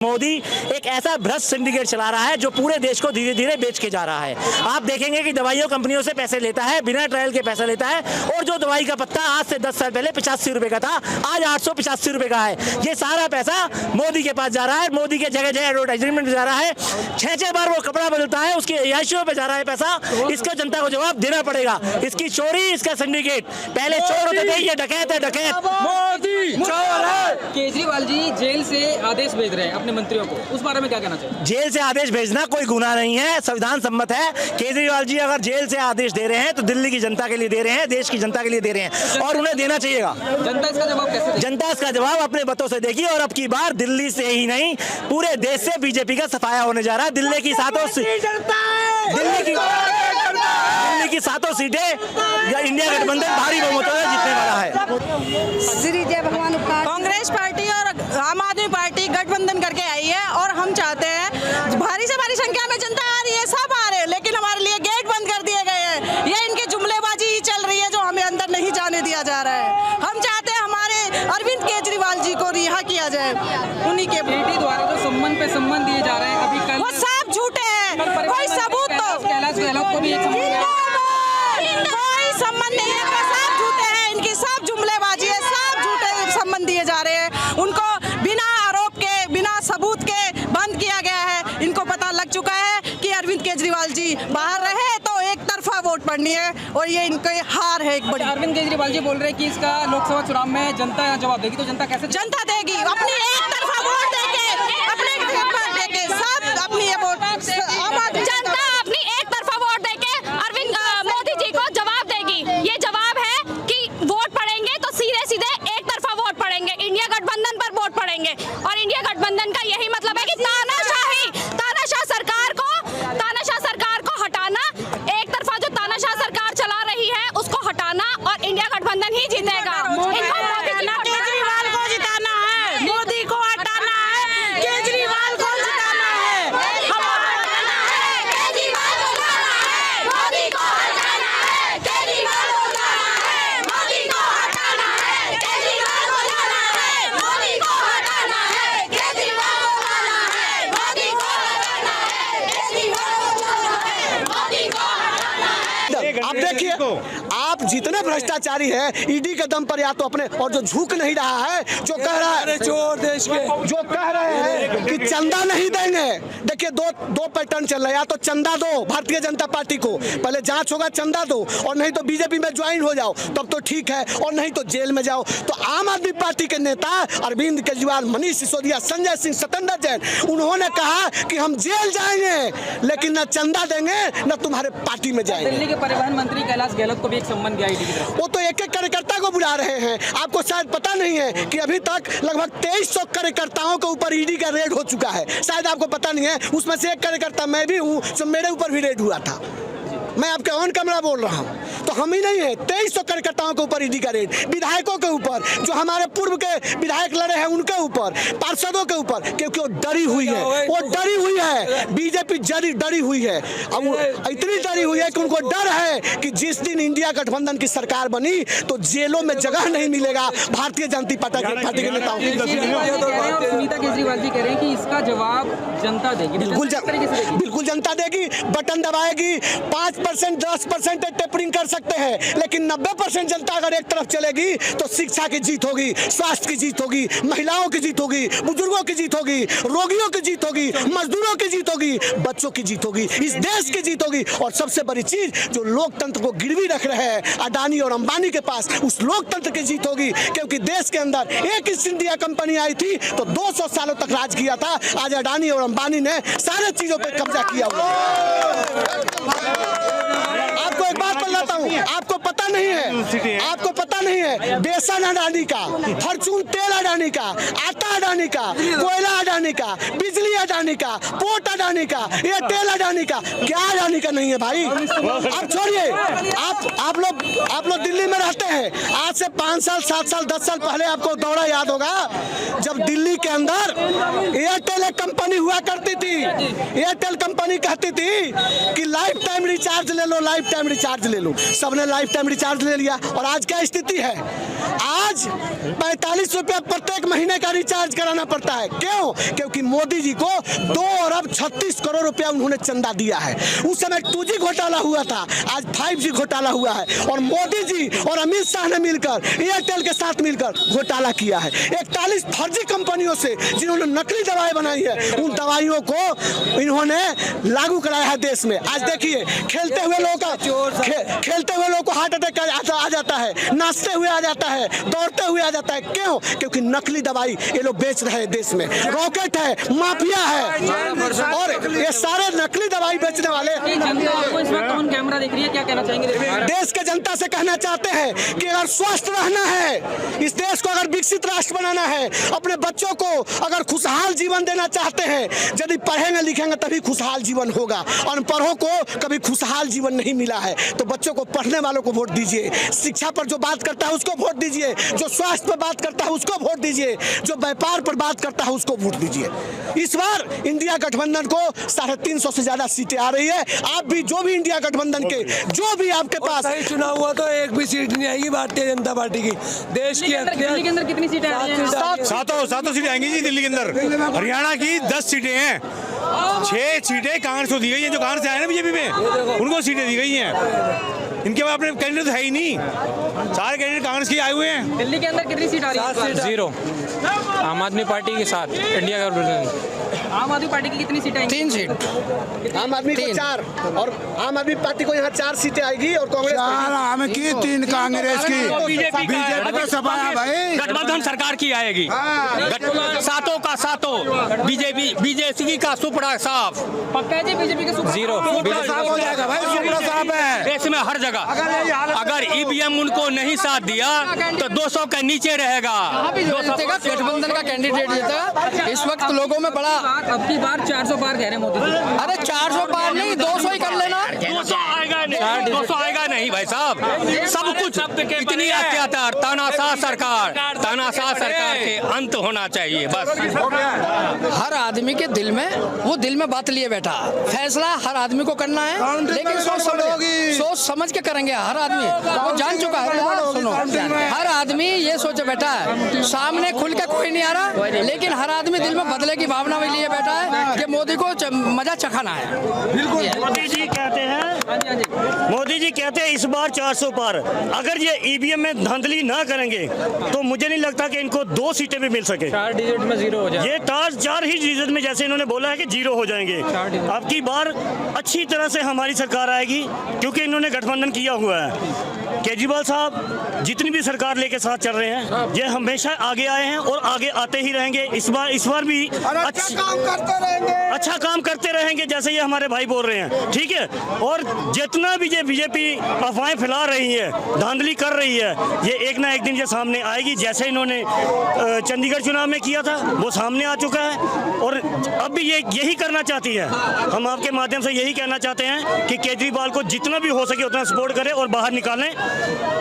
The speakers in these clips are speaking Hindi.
मोदी एक ऐसा भ्रष्ट सिंडिकेट चला रहा है जो पूरे देश को धीरे धीरे बेच के जा रहा है। आप देखेंगे कि दवाइयों कंपनियों से पैसे लेता है, बिना ट्रायल के पैसा लेता है, और जो दवाई का पत्ता आज से 10 साल पहले 85 रुपए का था, आज 885 रुपए का है। ये सारा पैसा मोदी के पास जा रहा है, मोदी के जगह जगह एडवर्टाइजमेंट में जा रहा है। 6-6 बार वो कपड़ा बदलता है, उसकी अय्याशियों पे जा रहा है पैसा। इसका जनता को जवाब देना पड़ेगा। इसकी चोरी, इसका सिंडिकेट, पहले चोर होते थे, ये डकैत है, डकैत। मोदी चोर है। केजरीवाल जी जेल से आदेश भेज रहे हैं अपने मंत्रियों को, उस बारे में क्या कहना चाहिए? जेल से आदेश भेजना कोई गुनाह नहीं है, संविधान सम्मत है। केजरीवाल जी अगर जेल से आदेश दे रहे हैं तो दिल्ली की जनता के लिए दे रहे हैं, देश की जनता के लिए दे रहे हैं, और उन्हें देना चाहिएगा। जनता इसका जवाब कैसे देगी? जनता इसका जवाब अपने मतों से देगी, और अब की बार दिल्ली से ही नहीं पूरे देश से बीजेपी का सफाया होने जा रहा है। दिल्ली की सातों सीटें इंडिया गठबंधन भारी बहुमतों से जीतने वाला है। श्री जय भगवान। कांग्रेस पार्टी और आम आदमी पार्टी गठबंधन करके आई है, और हम चाहते हैं भारी से भारी संख्या में जनता आ रही है, सब आ रहे हैं, लेकिन हमारे लिए गेट बंद कर दिए गए हैं। ये इनकी जुमलेबाजी ही चल रही है जो हमें अंदर नहीं जाने दिया जा रहा है। हम चाहते हैं हमारे अरविंद केजरीवाल जी को रिहा किया जाए। उन्हीं के ईडी द्वारा जो सम्मान पे सम्मान दिए जा रहे हैं, अभी कल वो सब झूठे हैं, कोई सबूत तो कैलाश गहलोत को भी एक कोई सम्मान नहीं है, सब झूठे हैं, इनकी सब जुमलेबाजी है, सब झूठे सम्मान दिए जा रहे हैं। उनको बिना आरोप के, बिना सबूत के बंद किया गया है। इनको पता लग चुका है कि अरविंद केजरीवाल जी बाहर रहे तो एक तरफा वोट पड़नी है, और ये इनकी हार है एक बड़ी। अरविंद केजरीवाल जी बोल रहे हैं कि इसका लोकसभा चुनाव में जनता जवाब देगी, तो जनता कैसे जनता देगी? अपनी एक तरफा वोट देके, अपने सब अपनी ये वोट जनता अपनी एक तरफा वोट देके अरविंद मोदी जी को जवाब देगी। ये जवाब है कि वोट पड़ेंगे तो सीधे सीधे एक तरफा वोट पड़ेंगे, इंडिया गठबंधन पर वोट पड़ेंगे। और इंडिया गठबंधन का यही मतलब है कि तानाशाह सरकार को हटाना, एक तरफा जो तानाशाह सरकार चला रही है उसको हटाना, और इंडिया गठबंधन ही जीतेगा। केजरीवाल को जिताना है, मोदी को हटाना है, केजरीवाल को जिताना है, आप देखिए, आप जितने भ्रष्टाचारी हैं, ईडी के दम पर या तो अपने, और जो झुक नहीं रहा है, जो कह रहा है चोर देश के, जो कह रहे हैं कि चंदा नहीं देंगे। देखिए दो पैटर्न चल रहा है, या तो चंदा दो भारतीय जनता पार्टी को, पहले जांच होगा, चंदा दो, और नहीं तो बीजेपी में ज्वाइन हो जाओ, तब तो ठीक है, और नहीं तो जेल में जाओ। तो आम आदमी पार्टी के नेता अरविंद केजरीवाल, मनीष सिसोदिया, संजय सिंह, सत्येंद्र जैन, उन्होंने कहा कि हम जेल जाएंगे, लेकिन न चंदा देंगे न तुम्हारे पार्टी में जाएंगे। दिल्ली के परिवहन मंत्री कैलाश गहलोत को भी एक सम्मान दिया ईडी की तरफ। वो तो एक एक कार्यकर्ता को बुला रहे हैं। आपको शायद पता नहीं है कि अभी तक लगभग 2300 कार्यकर्ताओं के ऊपर ईडी का रेड हो चुका है। शायद आपको पता नहीं है, उसमें से एक कार्यकर्ता मैं भी हूँ, जो मेरे ऊपर भी रेड हुआ था। मैं आपके ऑन कैमरा बोल रहा हूँ। तो हम ही नहीं है, 2300 कार्यकर्ताओं के ऊपर ईडी का रेड, विधायकों के ऊपर, जो हमारे पूर्व के विधायक लड़े हैं उनके ऊपर, पार्षदों के ऊपर, क्योंकि वो डरी हुई है, वो डरी हुई है, बीजेपी डरी हुई है। अब इतनी डरी हुई है कि उनको डर है कि जिस दिन इंडिया गठबंधन की सरकार बनी तो जेलों में जगह नहीं मिलेगा भारतीय जनता पार्टी के नेताओं को। सुनीता केजरीवाल जी कह रहे हैं कि इसका जवाब जनता देगी। बिल्कुल जनता देगी, बटन दबाएगी। 5% 10% टेपरिंग कर सकते हैं, लेकिन 90% जनता अगर एक तरफ चलेगी तो शिक्षा की जीत होगी, स्वास्थ्य की जीत होगी, महिलाओं की जीत होगी, बुजुर्गों की जीत होगी, रोगियों की जीत होगी, मजदूरों की जीत होगी, बच्चों की जीत होगी, इस देश की जीत होगी। और सबसे बड़ी चीज, जो लोकतंत्र को गिरवी रख रहे हैं अडानी और अंबानी के पास, उस लोकतंत्र की जीत होगी। क्योंकि देश के अंदर एक ईस्ट इंडिया कंपनी आई थी तो 200 सालों तक राज किया था। आज अडानी और अंबानी ने सारे चीजों पर कब्जा किया हुआ है। आपको एक बात बताता हूँ, आपको पता नहीं है, बेसन अडानी का, फॉर्चून तेल अडानी का, आटा अडानी का, कोयला अडानी का, बिजली अडानी का, पोर्ट अडानी का, ये तेल अडानी का, क्या अडानी का नहीं है भाई? अब छोड़िए, आप लोग दिल्ली में रहते हैं। आज से 5 साल 7 साल 10 साल पहले आपको दौरा याद होगा, जब दिल्ली के अंदर एयरटेल एक कंपनी हुआ करती थी। एयरटेल कंपनी कहती थी कि लाइफ टाइम रिचार्ज ले लो, लाइफ टाइम रिचार्ज रिचार्ज ले लो, सबने लाइफ टाइम रिचार्ज ले लिया। और आज क्या स्थिति है, आज 45 रुपया प्रत्येक महीने का रिचार्ज कराना पड़ता है। क्यों? क्योंकि मोदी जी को 2 अरब 36 करोड़ रुपया उन्होंने चंदा दिया है। उस समय 2G घोटाला हुआ था, आज 5G घोटाला हुआ है। और मोदी जी और अमित शाह ने मिलकर एयरटेल के साथ मिलकर घोटाला किया है। 41 फर्जी कंपनियों से जिन्होंने नकली दवाएं बनाई है, उन दवाइयों को इन्होंने लागू कराया है देश में। आज देखिए, खेलते हुए लोगों को हार्ट अटैक आ जाता है, नाचते हुए आ जाता है, दौड़ते हुए आ जाता है। क्यों? क्योंकि नकली दवाई ये लोग बेच रहे हैं देश में। रॉकेट है, माफिया है, और ये सारे नकली दवाई बेचने वाले। जनता आपको इस वक्त ऑन कैमरा देख रही है, क्या कहना चाहेंगे? देश के जनता से कहना चाहते हैं कि अगर स्वस्थ रहना है, इस देश को अगर विकसित राष्ट्र बनाना है, अपने बच्चों को अगर खुशहाल जीवन देना चाहते हैं, यदि पढ़ेंगे लिखेंगे तभी खुशहाल जीवन होगा। अनपढ़ों को कभी खुशहाल जीवन नहीं मिला है। तो बच्चों को, पढ़ने वालों को वोट दीजिए, शिक्षा पर जो बात करता है उसको वोट दीजिए, जो स्वास्थ्य पर बात करता है उसको वोट दीजिए, जो व्यापार पर बात करता है उसको वोट दीजिए। इस बार इंडिया गठबंधन को 350 से ज्यादा सीटें आ रही है। आप भी, जो भी इंडिया गठबंधन के जो भी आपके पास चुनाव हुआ तो एक भी सीट नहीं आएगी भारतीय जनता पार्टी की। देश की दिल्ली के अंदर कितनी सीटें आ रही हैं? सातों सीटें आएंगी जी दिल्ली के अंदर। हरियाणा की 10 सीटें हैं, 6 सीटें कांग्रेस को दी गई हैं। जो कांग्रेस से आए ना बीजेपी में, उनको सीटें दी गई हैं। इनके बाद अपने कैंडिडेट तो है ही नहीं, सारे कैंडिडेट कांग्रेस के आए हुए हैं। दिल्ली के अंदर कितनी सीट आ रही है? 0 आम आदमी पार्टी के साथ इंडिया गठबंधन। आम आदमी पार्टी की कितनी सीटें आएंगी? 3 सीट। आम आदमी को 4, और आम आदमी पार्टी को यहाँ 4 सीटें आएगी, और कांग्रेस 4 आम की, 3 कांग्रेस की, बीजेपी का सफाया भाई। गठबंधन सरकार की आएगी, सातों का सातों। बीजेपी का सुपड़ा साफ। पक्का है जी बीजेपी का? 0 साफ हो जाएगा भाई, सुपड़ा साफ है। देश में हर जगह अगर ईवीएम उनको नहीं साथ दिया तो 200 के नीचे रहेगा। गठबंधन का कैंडिडेट जीता। इस वक्त लोगों में बड़ा, अब की बार 400 पार कह रहे हैं मोदी जी। अरे 400 पार नहीं, 200 ही कर लेना। 200 आएगा नहीं, 200 आएगा नहीं भाई साहब। सब कुछ इतनी अत्याचार, तानाशाह सरकार के अंत होना चाहिए बस। हर आदमी के दिल में, वो दिल में बात लिए बैठा। फैसला हर आदमी को करना है, लेकिन सोच समझ के करेंगे। हर आदमी वो जान चुका है। सुनो, हर आदमी ये सोचे बैठा है, सामने खुल के कोई नहीं आ रहा, लेकिन हर आदमी दिल में बदले की भावना में लिए बैठा है कि मोदी को मजा चखाना है। मोदी जी कहते हैं इस बार 400 पार। अगर ये ईवीएम में धांधली ना करेंगे तो मुझे नहीं लगता कि इनको 2 सीटें भी मिल सके। 4 डिजिट में 0 हो जाए। ये 4 ही डिजिट में, जैसे इन्होंने बोला है कि 0 हो जाएंगे। अब की बार अच्छी तरह से हमारी सरकार आएगी, क्योंकि इन्होंने गठबंधन किया हुआ है। केजरीवाल साहब जितनी भी सरकार लेके साथ चल रहे हैं, ये हमेशा आगे आए हैं और आगे आते ही रहेंगे। इस बार भी अच्छा काम करते रहेंगे, जैसे ये हमारे भाई बोल रहे हैं, ठीक है। और जितना भी ये बीजेपी अफवाहें फैला रही है, धांधली कर रही है, ये एक ना एक दिन ये सामने आएगी। जैसे इन्होंने चंडीगढ़ चुनाव में किया था, वो सामने आ चुका है, और अब भी ये यही करना चाहती है। हम आपके माध्यम से यही कहना चाहते हैं कि केजरीवाल को जितना भी हो सके उतना सपोर्ट करें और बाहर निकालें,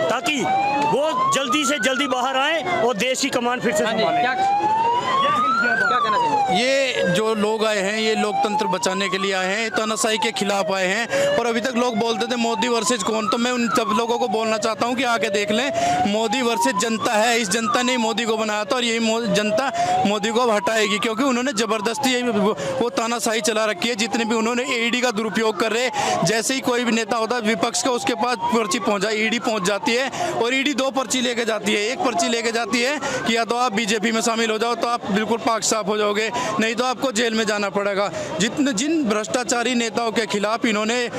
ताकि वो जल्दी से जल्दी बाहर आए और देश की कमान फिर से संभालें। क्या कहना चाहिए? ये जो लोग आए हैं, ये लोकतंत्र बचाने के लिए आए हैं, तानाशाही के खिलाफ आए हैं। और अभी तक लोग बोलते थे मोदी वर्सेज कौन, तो मैं उन सब लोगों को बोलना चाहता हूं कि आके देख लें, मोदी वर्सेज जनता है। इस जनता ने मोदी को बनाया था, और यही जनता मोदी को हटाएगी, क्योंकि उन्होंने जबरदस्ती वो तानाशाही चला रखी है। जितने भी उन्होंने ईडी का दुरुपयोग कर रहे, जैसे ही कोई भी नेता होता है विपक्ष का, उसके पास पर्ची ईडी पहुंच जाती है, और ईडी 2 पर्ची लेके जाती है। एक पर्ची लेके जाती है कि या तो आप बीजेपी में शामिल हो जाओ तो आप बिल्कुल पाक साफ हो जाओगे, नहीं तो आपको जेल में जाना पड़ेगा। जिन भ्रष्टाचारी नेताओं के खिलाफ इन्होंने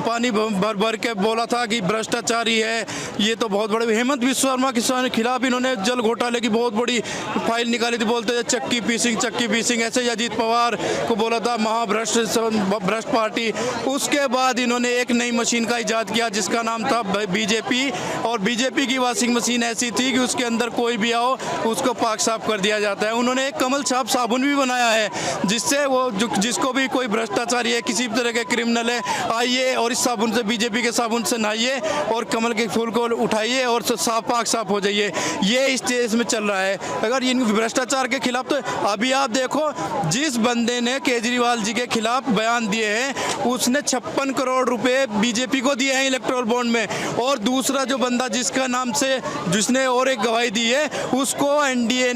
पानी भर के बोला था कि भ्रष्टाचारी है, ये तो बहुत बड़े। हेमंत विश्व शर्मा के खिलाफ इन्होंने जल घोटाले की बहुत बड़ी फाइल निकाली थी, बोलते थे चक्की पीसिंग। ऐसे अजीत पवार को बोला था भ्रष्ट पार्टी। उसके बाद इन्होंने एक नई मशीन का इजाद किया जिसका नाम था बीजेपी, और बीजेपी की वॉशिंग मशीन ऐसी थी कि उसके अंदर कोई भी आओ उसको पाक साफ कर दिया जाता है। उन्होंने एक कमल छाप साबुन भी बनाया है, जिससे वो जिसको भी कोई भ्रष्टाचारी है, किसी भी तरह के क्रिमिनल है, आइए और इस साबुन से, बीजेपी के साबुन से नहाइए और कमल के फूल को उठाइए और साफ पाक साफ हो जाइए। ये इस देश में चल रहा है। अगर इन भ्रष्टाचार के खिलाफ, तो अभी आप देखो जिस बंदे ने केजरीवाल जी के खिलाफ बयान दिए हैं उसने 56 करोड़ रुपए बीजेपी को दिए हैं इलेक्टोरल बॉन्ड में, और दूसरा जो बंदा जिसका नाम से जिसने और एक गवाही दी है उसको एनडीए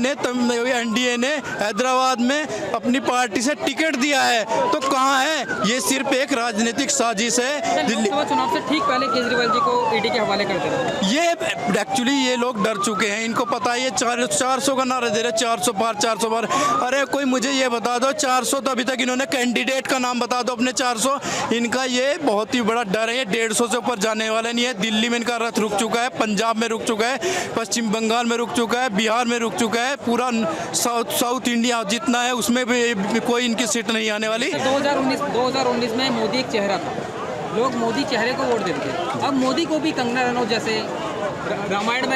ने हैदराबाद में अपनी पार्टी से टिकट दिया है। तो कहाँ है? ये सिर्फ एक राजनीतिक साजिश है। दिल्ली लोकसभा चुनाव से ठीक पहले केजरीवाल जी को ईडी के हवाले कर देना, ये एक्चुअली ये लोग डर चुके हैं, इनको पता है ये 400 का नारा दे रहे, 400 पार 400 पार। अरे कोई मुझे ये बता दो 400, तो अभी तक इन्होंने कैंडिडेट का नाम बता दो अपने 400। इनका ये बहुत ही बड़ा डर है, ये 150 से ऊपर जाने वाला नहीं है। दिल्ली में इनका रथ रुक चुका है, पंजाब में रुक चुका है, पश्चिम बंगाल में रुक चुका है, बिहार में रुक चुका है, पूरा साउथ इंडिया जितना है उसमें भी कोई इनकी सीट नहीं आने वाली। 2019 में मोदी एक चेहरा था, लोग मोदी चेहरे को वोट देते थे। अब मोदी को भी कंगना रनौत जैसे रामायण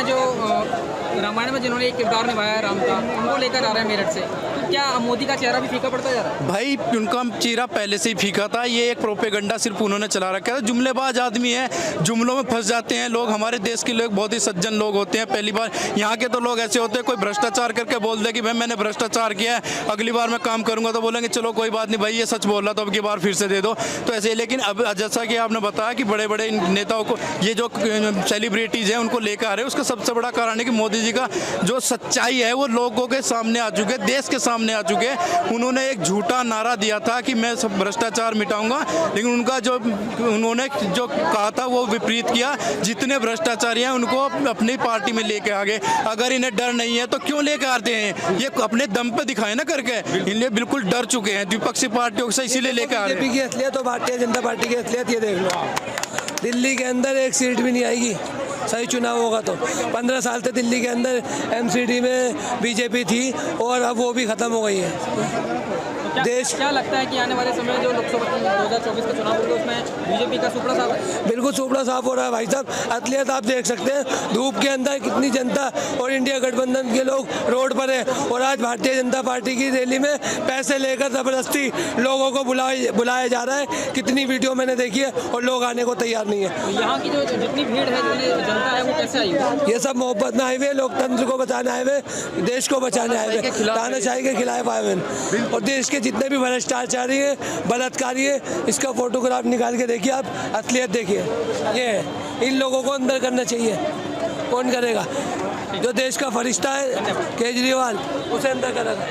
में जिन्होंने एक किरदार निभाया राम का, उनको लेकर आ रहे हैं मेरठ से, तो क्या मोदी का चेहरा भी फीका पड़ता जा रहा है? भाई उनका चेहरा पहले से ही फीका था, ये एक प्रोपेगेंडा सिर्फ उन्होंने चला रखा है। जुमलेबाज आदमी है, जुमलों में फंस जाते हैं लोग। हमारे देश के लोग बहुत ही सज्जन लोग होते हैं। पहली बार यहाँ के तो लोग ऐसे होते हैं, कोई भ्रष्टाचार करके बोल दे कि भाई मैंने भ्रष्टाचार किया है, अगली बार मैं काम करूंगा, तो बोलेंगे चलो कोई बात नहीं भाई ये सच बोल रहा, तो अब की बार फिर से दे दो। तो ऐसे, लेकिन अब जैसा कि आपने बताया कि बड़े बड़े नेताओं को, ये जो सेलिब्रिटीज़ हैं उनको लेकर आ रहे हैं, उसका सबसे बड़ा कारण है कि मोदी जी का जो सच्चाई है वो लोगों के सामने आ चुके, देश के सामने आ चुके। उन्होंने एक झूठा नारा दिया था कि मैं सब भ्रष्टाचार मिटाऊंगा, लेकिन उनका जो उन्होंने जो कहा था वो विपरीत किया। जितने भ्रष्टाचारी हैं उनको अपनी पार्टी में लेके आ गए। अगर इन्हें डर नहीं है तो क्यों लेके आते हैं? ये अपने दम पे दिखाए ना करके, इन्हें बिल्कुल डर चुके हैं विपक्षी पार्टियों से, इसीलिए लेके आ रहे हैं। बीजेपी की असलियत और भारतीय जनता पार्टी की असलियत ये देख लो, दिल्ली के अंदर एक सीट भी नहीं आएगी सही चुनाव होगा तो। 15 साल से दिल्ली के अंदर एमसीडी में बीजेपी थी और अब वो भी खत्म हो गई है। देश क्या लगता है कि आने वाले समय जो लोकसभा 2024 का चुनाव होगा उसमें बीजेपी का सुपड़ा साफ है? बिल्कुल सुपड़ा साफ हो रहा है भाई साहब। असलियत आप देख सकते हैं, धूप के अंदर कितनी जनता और इंडिया गठबंधन के लोग रोड पर है, और आज भारतीय जनता पार्टी की रैली में पैसे लेकर जबरदस्ती लोगों को बुलाया जा रहा है। कितनी वीडियो मैंने देखी है और लोग आने को तैयार नहीं है। यहाँ की जो जितनी भीड़ है, जितनी जनता है, वो कैसे आई? ये सब मोहब्बत में आए हुए, लोकतंत्र को बचाने आए हुए, देश को बचाने आए हुए, तानाशाही के खिलाफ आए हुए। और देश के जितने भी भ्रष्टाचारी है, बलात्कारी है, इसका फोटोग्राफ निकाल के देखिए आप, असलियत देखिए। ये है, इन लोगों को अंदर करना चाहिए। कौन करेगा? जो देश का फरिश्ता है केजरीवाल, उसे अंदर करेगा।